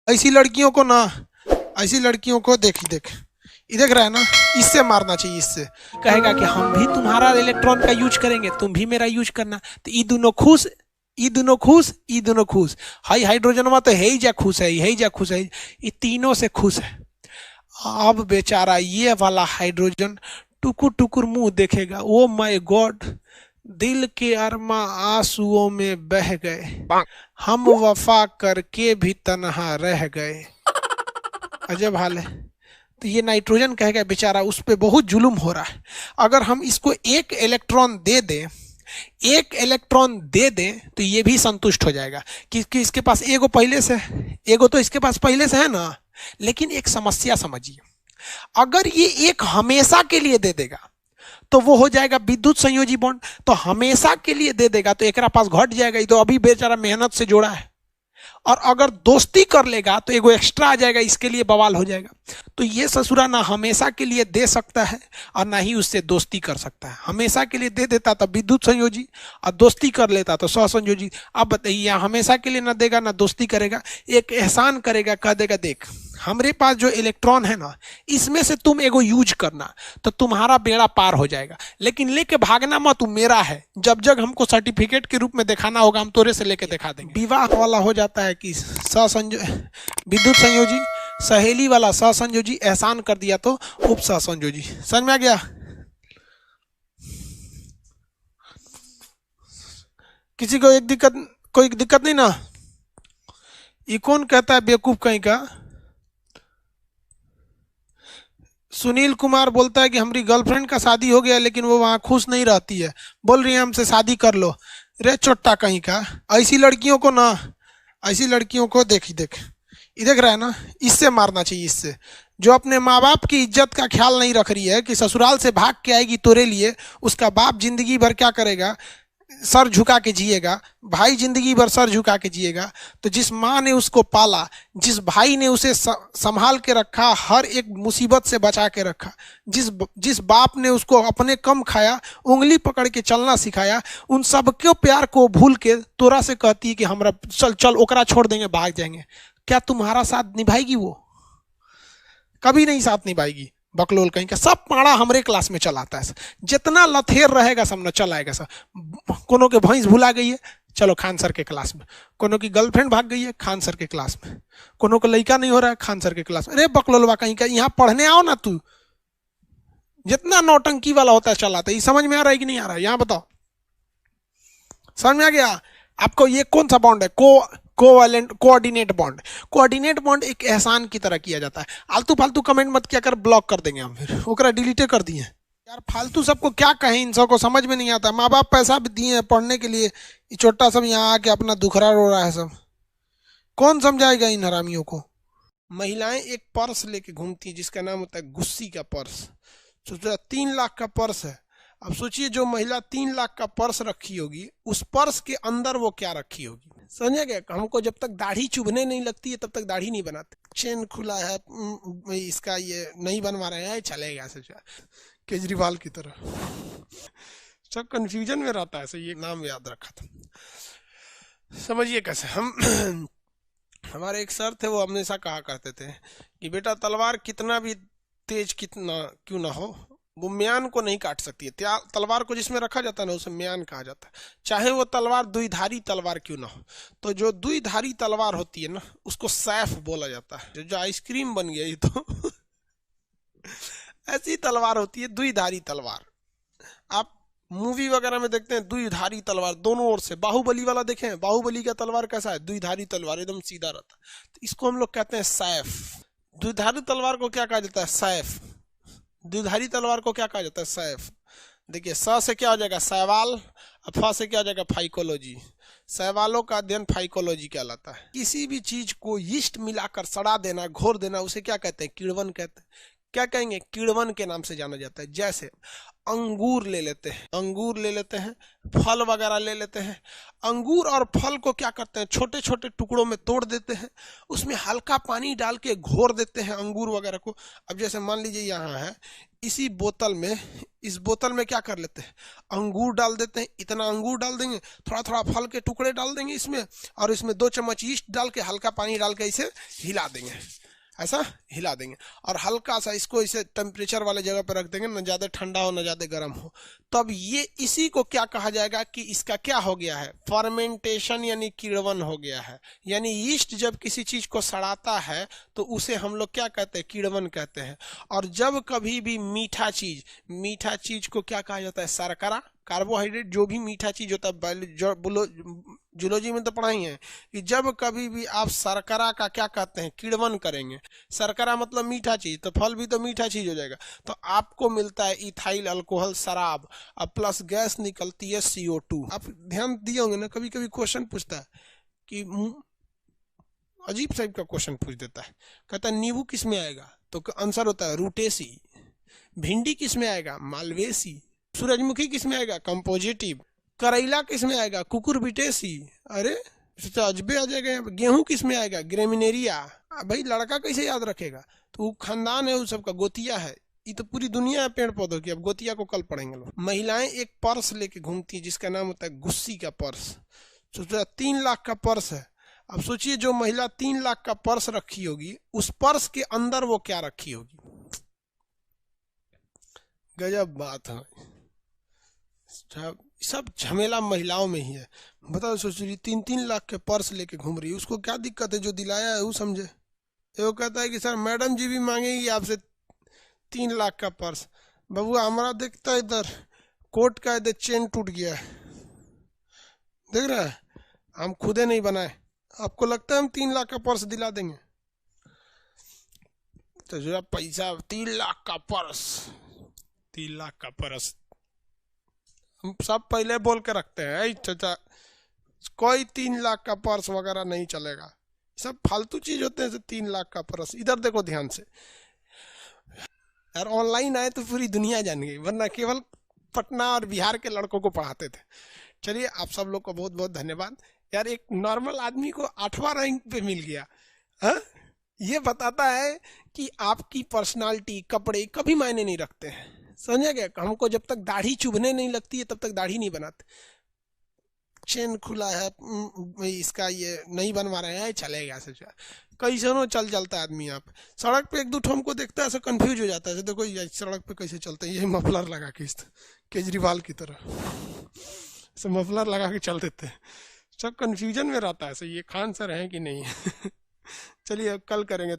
ऐसी लड़कियों को ना, ऐसी लड़कियों को देख देख, ये देख रहा है ना, इससे मारना चाहिए। इससे कहेगा कि हम भी तुम्हारा इलेक्ट्रॉन का यूज करेंगे, तुम भी मेरा यूज करना, तो ये दोनों खुश, ये दोनों खुश, ये दोनों खुश। हाई हाइड्रोजनमा तो है ही जा खुश है, है ही जा खुश है, ये तीनों से खुश है। अब बेचारा ये वाला हाइड्रोजन टुकुर टुकुर मुंह देखेगा, ओ माय गॉड, दिल के अरमा आंसुओं में बह गए, हम वफा करके भी तन्हा रह गए। अजब हाल है। तो ये नाइट्रोजन कहेगा बेचारा उस पर बहुत जुल्म हो रहा है, अगर हम इसको एक इलेक्ट्रॉन दे दें, एक इलेक्ट्रॉन दे दें तो ये भी संतुष्ट हो जाएगा कि इसके पास एगो पहले से, एगो तो इसके पास पहले से है ना। लेकिन एक समस्या समझिए, अगर ये एक हमेशा के लिए दे देगा तो वो हो जाएगा विद्युत संयोजी बॉन्ड, तो हमेशा के लिए दे देगा तो एक पास घट जाएगा, ये तो अभी बेचारा मेहनत से जोड़ा है। और अगर दोस्ती कर लेगा तो एगो एक्स्ट्रा आ जाएगा, इसके लिए बवाल हो जाएगा। तो ये ससुरा ना हमेशा के लिए दे सकता है और ना ही उससे दोस्ती कर सकता है। हमेशा के लिए दे देता तो विद्युत संयोजी, और दोस्ती कर लेता तो सहसंयोजी। अब बताइए, हमेशा के लिए ना देगा ना दोस्ती करेगा, एक एहसान करेगा, कह देगा देख हमरे पास जो इलेक्ट्रॉन है ना, इसमें से तुम एगो यूज करना तो तुम्हारा बेड़ा पार हो जाएगा, लेकिन लेके भागना मत, तू मेरा है। जब जब हमको सर्टिफिकेट के रूप में दिखाना होगा हम तोरे से लेके दिखा देंगे। विवाह वाला हो जाता है कि विद्युत संयोजी, सहेली वाला सहसंयोजी, एहसान कर दिया तो उप सहसंयोजी। समझ में आ गया? किसी को एक दिक्कत, कोई दिक्कत नहीं ना? ये कौन कहता है बेवकूफ कहीं का? सुनील कुमार बोलता है कि हमारी गर्लफ्रेंड का शादी हो गया लेकिन वो वहाँ खुश नहीं रहती है, बोल रही है हमसे शादी कर लो। रे चोट्टा कहीं का, ऐसी लड़कियों को ना, ऐसी लड़कियों को देख ये देख रहा है ना, इससे मारना चाहिए। इससे जो अपने माँ बाप की इज्जत का ख्याल नहीं रख रही है कि ससुराल से भाग के आएगी तोरे लिए, उसका बाप जिंदगी भर क्या करेगा, सर झुका के जिएगा, भाई जिंदगी भर सर झुका के जिएगा। तो जिस माँ ने उसको पाला, जिस भाई ने उसे संभाल के रखा, हर एक मुसीबत से बचा के रखा, जिस बाप ने उसको अपने कम खाया, उंगली पकड़ के चलना सिखाया, उन सबके प्यार को भूल के तोरा से कहती है कि हमरा चल चल ओकरा छोड़ देंगे, भाग जाएंगे। क्या तुम्हारा साथ निभाएगी वो? कभी नहीं साथ निभाएगी। बकलोल कहीं का, सब पाड़ा हमरे क्लास में चलाता है। जितना लथेर रहेगा सब न चलाएगा सब। कोनो के भैंस भुला गई है, चलो खान सर के क्लास में। कोनो की गर्लफ्रेंड भाग गई है, खान सर के क्लास में। कोनो को लड़का नहीं हो रहा है, खान सर के क्लास में। अरे बकलोलवा कहीं का, यहाँ पढ़ने आओ ना तू। जितना नौटंकी वाला होता है चलाता है। ये समझ में आ रहा है कि नहीं आ रहा है? यहाँ बताओ, समझ में आ गया आपको? ये कौन सा बॉन्ड है? Covalent coordinate bond. Coordinate bond एक एहसान की तरह किया जाता है। आलतू फालतू कमेंट मत किया कर, ब्लॉक कर देंगे हम, फिर ओकरा डिलीटे कर दिए यार। फालतू सबको क्या कहें, इन सबको समझ में नहीं आता। माँ बाप पैसा भी दिए हैं पढ़ने के लिए, ये छोटा सब यहाँ आके अपना दुखरा रो रहा है सब। कौन समझाएगा इन हरामियों को? महिलाएं एक पर्स लेके घूमती है जिसका नाम होता है गुस्सी का पर्स। सोचो 3 लाख का पर्स है। अब सोचिए जो महिला 3 लाख का पर्स रखी होगी, उस पर्स के अंदर वो क्या रखी होगी। समझे क्या? हमको जब तक दाढ़ी चुभने नहीं लगती है तब तक दाढ़ी नहीं बनाते। चेन खुला है इसका, ये नहीं बनवा रहे हैं, चलेगा सोचा केजरीवाल की तरह। सब कंफ्यूजन में रहता है। ये नाम याद रखा था। समझिए कैसे हम हमारे एक सर थे, वो हमेशा कहा करते थे कि बेटा तलवार कितना भी तेज कितना क्यों ना हो, वो म्यान को नहीं काट सकती है। तलवार को जिसमें रखा जाता है ना, उसे म्यान कहा जाता है। चाहे वो तलवार द्विधारी तलवार क्यों ना हो। तो जो द्विधारी तलवार होती है ना, उसको सैफ बोला जाता है। जो आइसक्रीम बन गया ये तो ऐसी तलवार होती है द्विधारी तलवार। आप मूवी वगैरह में देखते हैं द्विधारी तलवार, दोनों ओर से। बाहुबली वाला देखे हैं, बाहुबली का तलवार कैसा है? द्विधारी तलवार, एकदम सीधा रहता है। तो इसको हम लोग कहते हैं सैफ। द्विधारी तलवार को क्या कहा जाता है? सैफ। द्विधारी तलवार को क्या कहा जाता है? सैफ। देखिए, स से क्या हो जाएगा? सैवाल, और फ से क्या हो जाएगा? फाइकोलॉजी। सैवालों का अध्ययन फाइकोलॉजी कहलाता है। किसी भी चीज को यीस्ट मिलाकर सड़ा देना, घोर देना, उसे क्या कहते हैं? किण्वन कहते हैं। क्या कहेंगे? किण्वन के नाम से जाना जाता है। जैसे अंगूर ले लेते हैं, अंगूर ले लेते हैं, फल वगैरह ले लेते हैं। अंगूर और फल को क्या करते हैं, छोटे छोटे टुकड़ों में तोड़ देते हैं, उसमें हल्का पानी डाल के घोर देते हैं अंगूर वगैरह को। अब जैसे मान लीजिए यहाँ है, इसी बोतल में, इस बोतल में क्या कर लेते हैं, अंगूर डाल देते हैं, इतना अंगूर डाल देंगे, थोड़ा थोड़ा फल के टुकड़े डाल देंगे इसमें, और इसमें 2 चम्मच ईस्ट डाल के हल्का पानी डाल के इसे हिला देंगे, ऐसा हिला देंगे, और हल्का सा इसको इसे टेम्परेचर वाले जगह पर रख देंगे, न ज़्यादा ठंडा हो न ज़्यादा गर्म हो। तब ये इसी को क्या कहा जाएगा कि इसका क्या हो गया है, फर्मेंटेशन यानी किण्वन हो गया है। यानी यीस्ट जब किसी चीज को सड़ाता है तो उसे हम लोग क्या कहते हैं, किण्वन कहते हैं। और जब कभी भी मीठा चीज को क्या कहा जाता है, शर्करा, कार्बोहाइड्रेट, जो भी मीठा चीज होता है, जूलॉजी में तो पढ़ाई है कि जब कभी भी आप शर्करा का क्या कहते हैं, किण्वन करेंगे, शर्करा मतलब मीठा चीज, तो फल भी तो मीठा चीज हो जाएगा, तो आपको मिलता है इथाइल अल्कोहल शराब, अब प्लस गैस निकलती है CO2। आप ध्यान दिए होंगे ना, कभी कभी क्वेश्चन पूछता है कि अजीब टाइप का क्वेश्चन पूछ देता है, कहता है नींबू किस में आएगा, तो आंसर होता है रूटेसी। भिंडी किस में आएगा, मालवेसी। सूरजमुखी किस में आएगा, कंपोजिटिव। करेला किस में आएगा, कुकुरबिटेसी। अरे अजबे आ जाएगा। गेहूं किस में आएगा, ग्रेमिनेरिया। भाई लड़का कैसे याद रखेगा, तो वो खानदान है, उस सबका गोतिया है, ये तो पूरी दुनिया है पेड़ पौधों की। अब गोतिया को कल पढ़ेंगे लोग। महिलाएं एक पर्स लेके घूमती है जिसका नाम होता है गुस्सी का पर्स। सोचो 3 लाख का पर्स है। अब सोचिए जो महिला 3 लाख का पर्स रखी होगी, उस पर्स के अंदर वो क्या रखी होगी। गजब बात है, सब झमेला महिलाओं में ही है। बताओ, सोच रही 3-3 लाख के पर्स लेके घूम रही है, उसको क्या दिक्कत है, जो दिलाया है वो समझे। वो कहता है कि सर मैडम जी भी मांगेगी आपसे 3 लाख का पर्स। बबुआ हमारा देखता है इधर कोट का इधर चेन टूट गया है, देख रहा है, हम खुदे नहीं बनाए, आपको लगता है हम 3 लाख का पर्स दिला देंगे। तो जो पैसा 3 लाख का पर्स, 3 लाख का पर्स हम सब पहले बोल के रखते हैं, चाचा कोई 3 लाख का पर्स वगैरह नहीं चलेगा, सब फालतू चीज होते हैं। 3 लाख का पर्स, इधर देखो ध्यान से यार, ऑनलाइन आए तो पूरी दुनिया जान गई, वरना केवल पटना और बिहार के लड़कों को पढ़ाते थे। चलिए आप सब लोग को बहुत बहुत धन्यवाद यार। एक नॉर्मल आदमी को 8वां रैंक पे मिल गया। हाँ, ये बताता है कि आपकी पर्सनालिटी, कपड़े कभी मायने नहीं रखते हैं, समझे क्या। हमको जब तक दाढ़ी चुभने नहीं लगती है तब तक दाढ़ी नहीं बनाते। चेन खुला है, इसका ये नहीं बनवा रहे हैं, चलेगा सोचा कैसे नो चलता है आदमी। आप सड़क पे 1-2 हमको देखता है ऐसा कंफ्यूज हो जाता है, देखो ये सड़क पे कैसे चलते हैं, ये मफलर लगा के केजरीवाल की तरह सब मफलर लगा के चल देते हैं, सब कंफ्यूजन में रहता है, ये खान सर हैं कि नहीं। चलिए कल करेंगे।